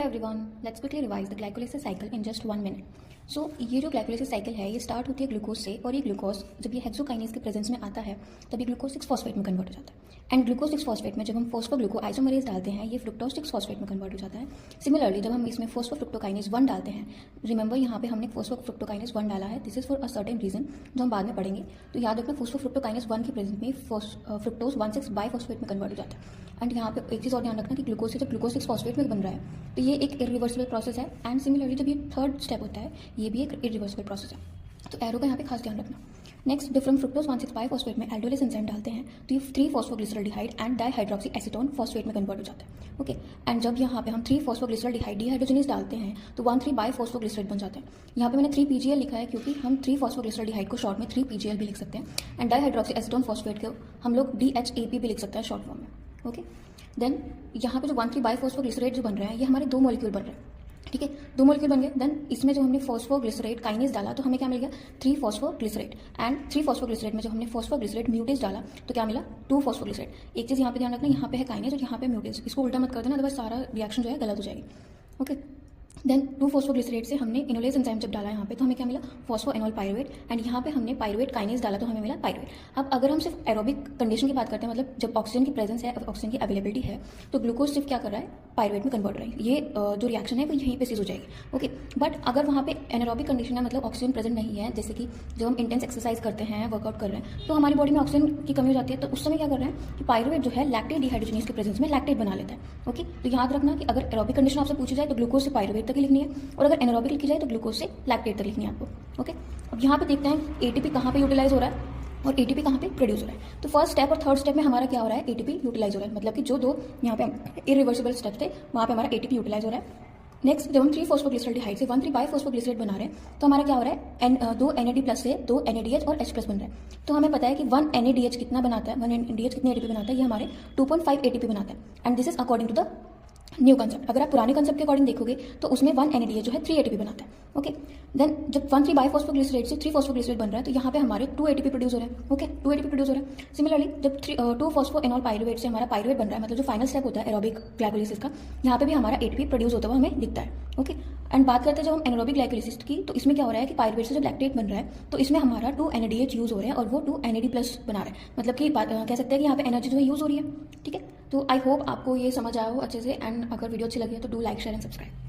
everyone, let's quickly revise the glycolysis cycle in just 1 minute. सो ये जो glycolysis cycle है ये स्टार्ट होती है ग्लूकोज से, और ये ग्लूकोज जब ये हेक्सोकाइनेज के प्रेजेंस में आता है तब ये ग्लूकोज 6 फॉस्फेट में कन्वर्ट हो जाता है। एंड ग्लूकोज 6 फॉस्फेट में जब हम फोस्फोग्लूको आइसोमरेज डालते हैं ये फ्रुक्टोज 6 फॉस्फेट में कन्वर्ट हो जाता है। सिमिलरली जब हम इसमें फोस्फोफ्रुक्टोकाइनेज 1 डालते हैं, रिमेंबर यहाँ पे हमने फोस्फोफ्रुक्टोकाइनेज 1 डाला है, this is for a certain reason जो हम बाद में पढ़ेंगे। तो याद रखना फोस्फोफ्रुक्टोकाइनेज 1 के प्रेजेंस में फ्रुक्टोज 1,6 बाइफॉस्फेट में कन्वर्ट हो जाता है। एंड यहाँ पे एक चीज़ और ध्यान रखना कि ग्लूकोज से जब ग्लूकोज 6 फॉस्फेट में बन रहा है तो ये एक इरिवर्सिबल प्रोसेस है। एंड सिमिलरली जब ये थर्ड स्टेप होता है ये भी एक इरिवर्सिबल प्रोसेस है। तो एरो का यहाँ पे खास ध्यान रखना। नेक्स्ट जब हम फ्रुक्टोज 1,6 बाइफॉस्फेट में एल्डोलिस एंजाइम डालते हैं तो ये 3 फॉस्फोग्लिसरॉल्डिहाइड एंड डाइहाइड्रोक्सी एसीटोन फॉस्फेट में कन्वर्ट हो जाता है। ओके, एंड जब यहाँ पे हम 3 फॉस्फोग्लिसरॉल्डिहाइड डिहाइड्रोजनेज डालते हैं तो 1,3 बाइफॉस्फोग्लिसरॉइड बन जाते हैं। यहाँ पे मैंने 3 PGL लिखा है क्योंकि हम 3 फॉस्फोग्लिसरॉल्डिहाइड को शॉर्ट में 3 PGL भी लिख सकते हैं। एंड डाइहाइड्रोक्सी एसीटोन फॉस्फेट को हम लोग DHAP भी लिख सकते हैं शॉर्ट फॉर्म में। ओके, देन यहाँ पे जो 1,3 बाइफॉस्फोग्लिसरेट जो बन रहे हैं ये हमारे 2 मॉलिक्यूल बन रहे हैं। ठीक है, 2 मॉलिक्यूल बन गए। देन इसमें जो हमने फॉस्फोग्लिसरेट काइनेज डाला तो हमें क्या मिल गया 3 फॉस्फोग्लिसरेट। एंड 3 फॉस्फोग्लिसरेट में जब हमने फॉस्फोग्लिसरेट म्यूटेज डाला तो क्या मिला 2 फॉस्फोग्लिसरेट। एक चीज़ यहाँ पे ध्यान रखना, यहाँ पे है काइनेज और यहाँ पे म्यूटेज, इसको उल्टा मत कर देना अदरवाइज सारा रिएक्शन जो है गलत हो जाएगी। ओके, देन 2 फॉस्फोग्लिसरेट से हमने इनोलेज एंजाइम जब डाला यहाँ पे तो हमें क्या मिला फॉस्फोएनोल पायरुवेट। एंड यहाँ पे हमने पायरुवेट काइनेज डाला तो हमें मिला पायरुवेट। अब अगर हम सिर्फ एरोबिक कंडीशन की बात करते हैं, मतलब जब ऑक्सीजन की प्रेजेंस है, ऑक्सीजन की अवेलेबिलिटी है, तो ग्लूकोज सिर्फ क्या कर रहा है पायरुवेट में कन्वर्ट हो रहा है। ये जो रिएक्शन है वो यहीं पे सीज हो जाएगी। ओके, बट अगर वहाँ पे एनारोबिक कंडीशन है, मतलब ऑक्सीजन प्रेजेंट नहीं है, जैसे कि जब हम इंटेंस एक्सरसाइज करते हैं, वर्कआउट कर रहे हैं, तो हमारी बॉडी में ऑक्सीजन की कमी हो जाती है, तो उस समय क्या कर रहे हैं कि पायरुवेट जो है लैक्टेट डिहाइड्रोजनेज के प्रेजेंस में लैक्टेट बना लेता है। ओके, तो याद रखना कि अगर एरोबिक कंडीशन आपसे पूछी जाए तो ग्लूकोज से पायरुवेट तक ही लिखनी है, और अगर एनारोबिक लिखी जाए तो ग्लूकोज से लैक्टेट तक लिखनी है आपको। ओके, अब यहाँ पे देखते हैं एटीपी कहाँ पे यूटिलाइज हो रहा है और एटीपी कहाँ पे प्रोड्यूस हो रहा है। तो फर्स्ट स्टेप और थर्ड स्टेप में हमारा क्या हो रहा है एटीपी यूटिलाइज हो रहा है, मतलब कि जो 2 यहाँ पे इरिवर्सिबल स्टेप थे वहाँ पे हमारा एटीपी यूटिलाइज हो रहा है। नेक्स्ट जब हम 3 फॉस्फोग्लिसरॉल्डिहाइड से 1,3 बाइफॉस्फोग्लिसरेट बना रहे हैं तो हमारा क्या हो रहा है 2 NAD प्लस से 2 NADH और H प्लस बन रहा है। तो हमें पता है कि 1 NADH कितना बनाता है, 1 NADH कितनी एटीपी बनाता है, ये हमारे 2.5 ATP बनाता है। And this is according to the new concept. अगर आप पुराने कंसेप्ट के अकॉर्डिंग देखोगे तो उसमें 1 NADH जो है 3 ATP बनाता है। ओके, देन जब 1,3 बाइफॉस्फोग्लिसरेट से 3 फॉस्फोग्लिसरेट बन रहा है तो यहाँ पे हमारे 2 ATP प्रोड्यूस हो रहे हैं। ओके, 2 ATP प्रोड्यूस हो रहा है। सिमिलरली जब 2 फॉस्फोएनोल पायरुवेट से हमारा पायरुवेट बन रहा है, मतलब जो फाइनल स्टेप होता है एरोबिक ग्लाइकोलिसिस का, यहाँ पे भी हमारा ATP प्रोड्यूस होता हुआ हमें दिखता है। ओके, एंड बात करते हैं जब हम एनारोबिक ग्लाइकोलिसिस की, तो इसमें क्या हो रहा है कि पायरुवेट से जब लैक्टेट बन रहा है तो इसमें हमारा 2 NADH यूज हो रहे हैं और वो 2 NAD प्लस बना रहे हैं, मतलब कि कह सकते हैं कि यहाँ पे एनर्जी जो है यूज हो रही है। ठीक है, तो आई होप आपको ये समझ आया हो अच्छे से। एंड अगर वीडियो अच्छी लगी है तो do like share and subscribe.